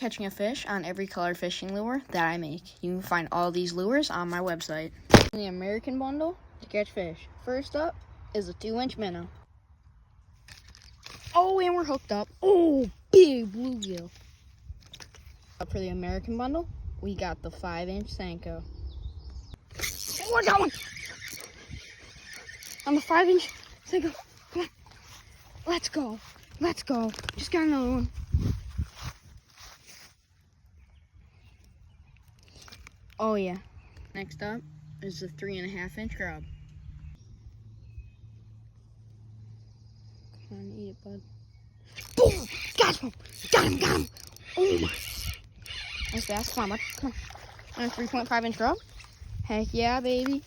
catching a fish on every color fishing lure that I make. You can find all these lures on my website. In the American bundle to catch fish. First up is a 2-inch minnow. Oh, and we're hooked up. Oh, big bluegill. Up for the American bundle, we got the 5-inch Senko. Oh, I got one! On the 5-inch Senko. Come on. Let's go. Let's go. Just got another one. Oh, yeah. Next up is the 3.5-inch grub. Come on, eat it, bud. Boom! Got him! Got him! Got him! Oh, my. Nice bass. Come on, bud. Come on. And a 3.5-inch grub. Heck yeah, baby.